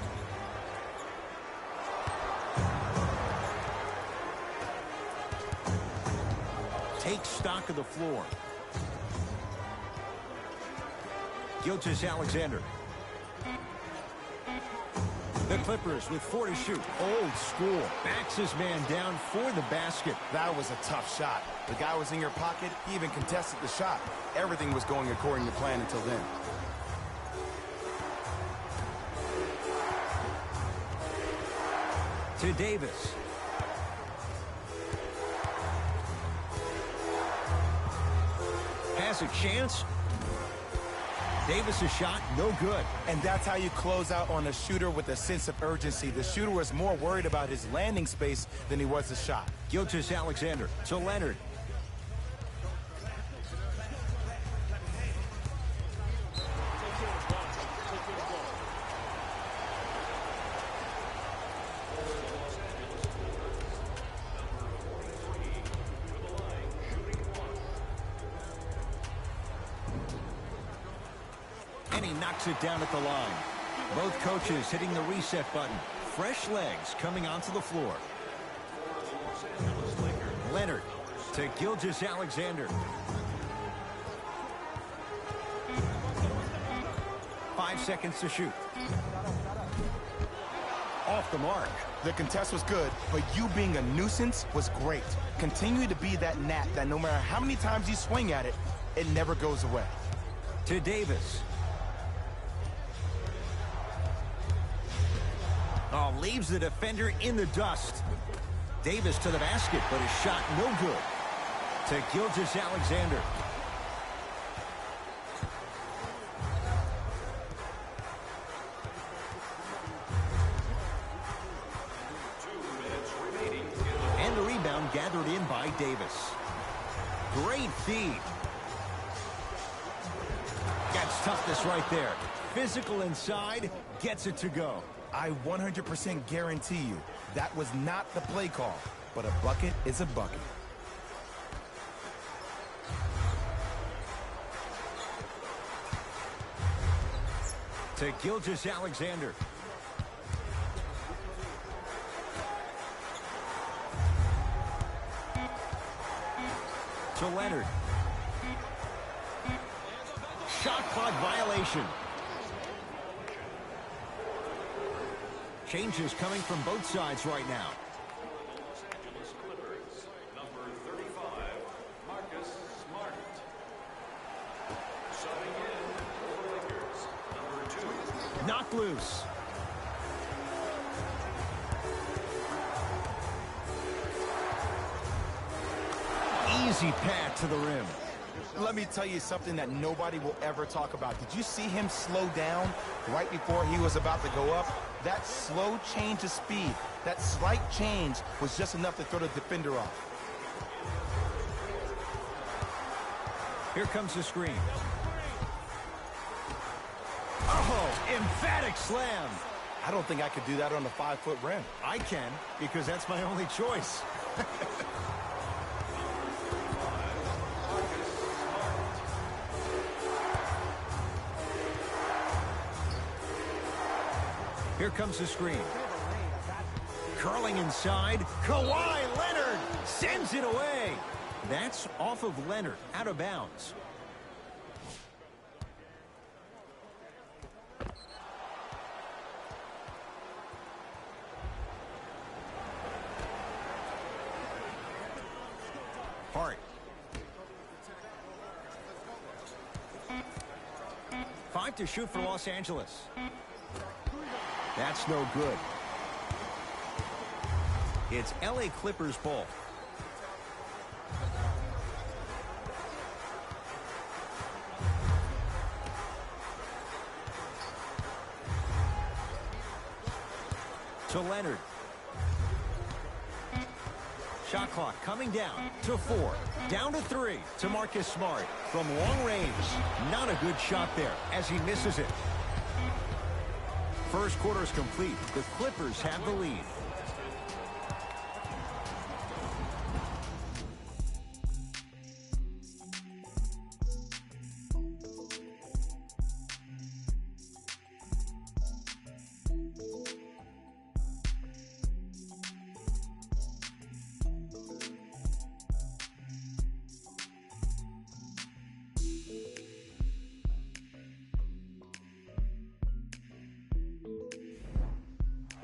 Takes stock of the floor. Gilgeous-Alexander. The Clippers with 4 to shoot. Old school. Backs his man down for the basket. That was a tough shot. The guy was in your pocket. He even contested the shot. Everything was going according to plan until then. To Davis. Has a chance. Davis' shot, no good. And that's how you close out on a shooter with a sense of urgency. The shooter was more worried about his landing space than he was the shot. Gilgeous-Alexander to Leonard. And he knocks it down at the line. Both coaches hitting the reset button. Fresh legs coming onto the floor. Leonard to Gilgeous-Alexander. 5 seconds to shoot. Off the mark. The contest was good, but you being a nuisance was great. Continue to be that gnat that no matter how many times you swing at it, it never goes away. To Davis. Oh, leaves the defender in the dust. Davis to the basket, but his shot no good. To Gilgeous-Alexander. And the rebound gathered in by Davis. Great feed. That's toughness right there. physical inside, gets it to go. I 100% guarantee you that was not the play call, but a bucket is a bucket. To Gilgeous-Alexander. To Leonard. Shot clock violation. Changes coming from both sides right now. Los Angeles Clippers, number 35, Marcus Smart. Subbing in for the Lakers, number 2. Knocked loose. Easy pad to the rim. Let me tell you something that nobody will ever talk about. Did you see him slow down right before he was about to go up? That slow change of speed, that slight change was just enough to throw the defender off. Here comes the screen. Oh, emphatic slam. I don't think I could do that on a 5-foot rim. I can, because that's my only choice. Here comes the screen. Curling inside. Kawhi Leonard sends it away. That's off of Leonard, out of bounds. Hart. 5 to shoot for Los Angeles. That's no good. It's LA Clippers ball. To Leonard. Shot clock coming down to 4. Down to 3 to Marcus Smart. From long range, not a good shot there as he misses it. First quarter is complete. The Clippers have the lead.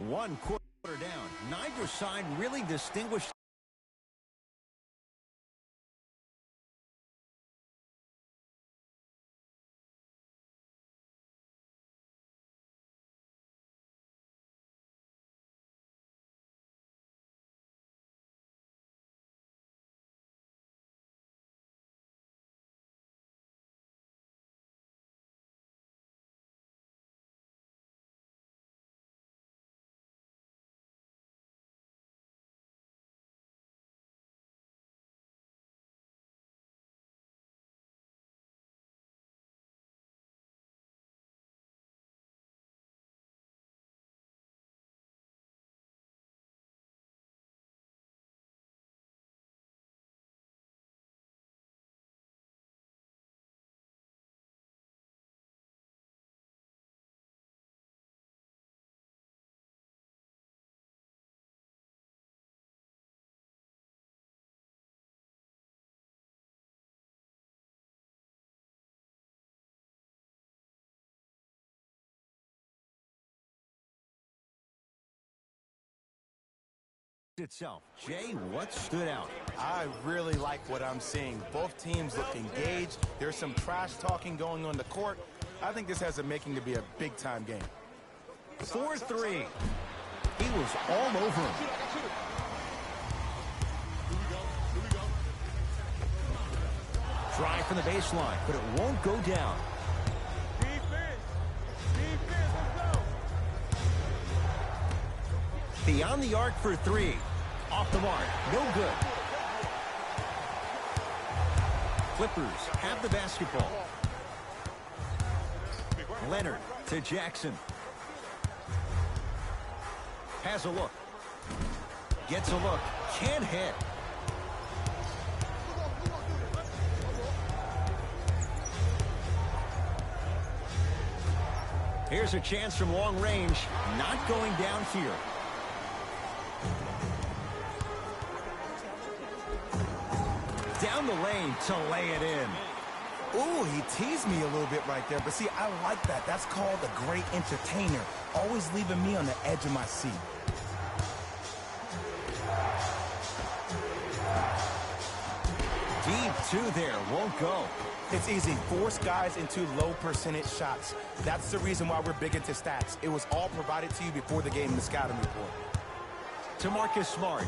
One quarter down. Neither side really distinguished. Itself. Jay, what stood out? I really like what I'm seeing. Both teams look engaged. There's some trash talking going on the court. I think this has a making to be a big-time game. 4-3. He was all over him. Try from the baseline, but it won't go down. Beyond the arc for 3. Off the mark. No good. Clippers have the basketball. Leonard To Jackson. Has a look. Gets a look. Can't hit. Here's a chance from long range. Not going down here. Down the lane to lay it in. Ooh, he teased me a little bit right there. But see, I like that. That's called a great entertainer. Always leaving me on the edge of my seat. Deep two there. Won't go. It's easy. Force guys into low percentage shots. That's the reason why we're big into stats. It was all provided to you before the game in the scouting report. To Marcus Smart.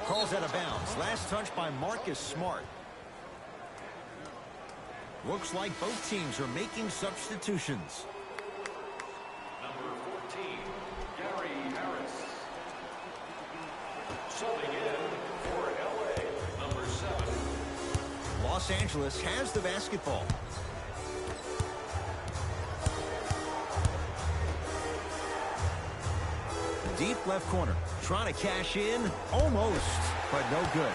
Calls out of bounds. Last touch by Marcus Smart. Looks like both teams are making substitutions. Number 14, Gary Harris. Subbing in for LA, number 7. Los Angeles has the basketball. Deep left corner. Trying to cash in. Almost, but no good.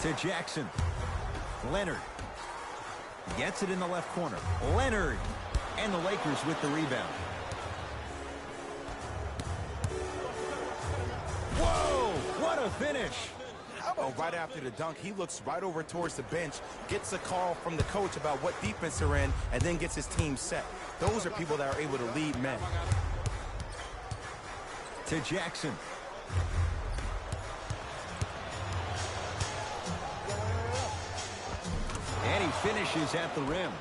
To Jackson. Leonard. Gets it in the left corner. Leonard. And the Lakers with the rebound. Whoa! What a finish! How about right after the dunk, he looks right over towards the bench, gets a call from the coach about what defense they're in, and then gets his team set. Those are people that are able to lead men. To Jackson. And he finishes at the rim.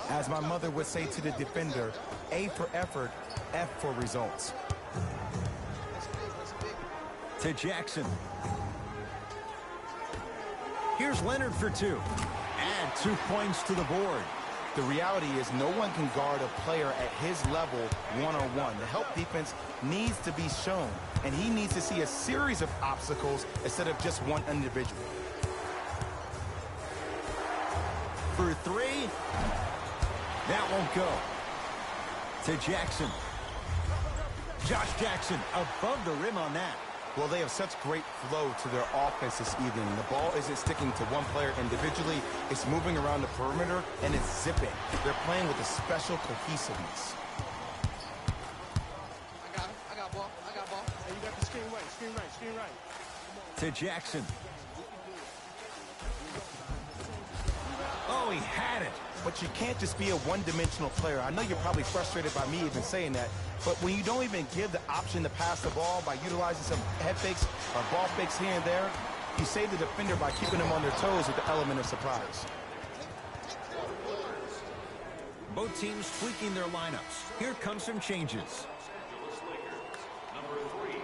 As my mother would say to the defender, A for effort, F for results. To Jackson. Here's Leonard for two. Add 2 points to the board. The reality is no one can guard a player at his level one-on-one. The help defense needs to be shown, and he needs to see a series of obstacles instead of just one individual. For three. That won't go. To Jackson. Josh Jackson above the rim on that. Well, they have such great flow to their offense this evening. The ball isn't sticking to one player individually. It's moving around the perimeter, and it's zipping. They're playing with a special cohesiveness. I got ball. Hey, you got the screen right. To Jackson. Oh, he had it. But you can't just be a one-dimensional player. I know you're probably frustrated by me even saying that, but when you don't even give the option to pass the ball by utilizing some head fakes or ball fakes here and there, you save the defender by keeping them on their toes with the element of surprise. Both teams tweaking their lineups. Here come some changes. Los Angeles Lakers, number 3,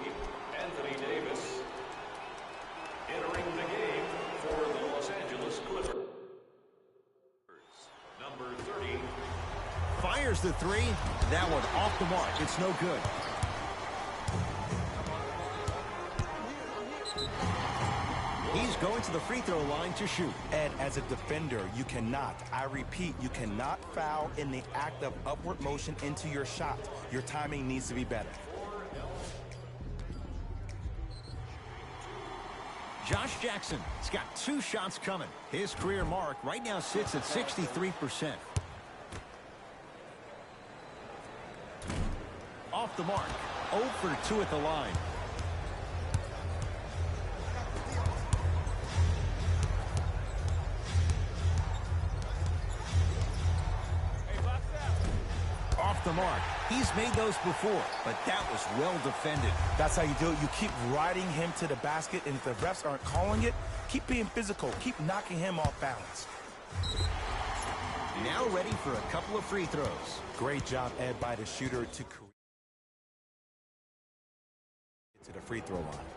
Anthony Davis. Entering the game for the Los Angeles Clippers, number 30. Fires the three. That one off the mark. It's no good. He's going to the free throw line to shoot. Ed, as a defender, you cannot, I repeat, you cannot foul in the act of upward motion into your shot. Your timing needs to be better. Josh Jackson has got 2 shots coming. His career mark right now sits at 63%. Off the mark. 0 for 2 at the line. Off the mark. He's made those before, but that was well defended. That's how you do it. You keep riding him to the basket, and if the refs aren't calling it, keep being physical. Keep knocking him off balance. Now ready for a couple of free throws. Great job, Ed, by the shooter to create to the free throw line.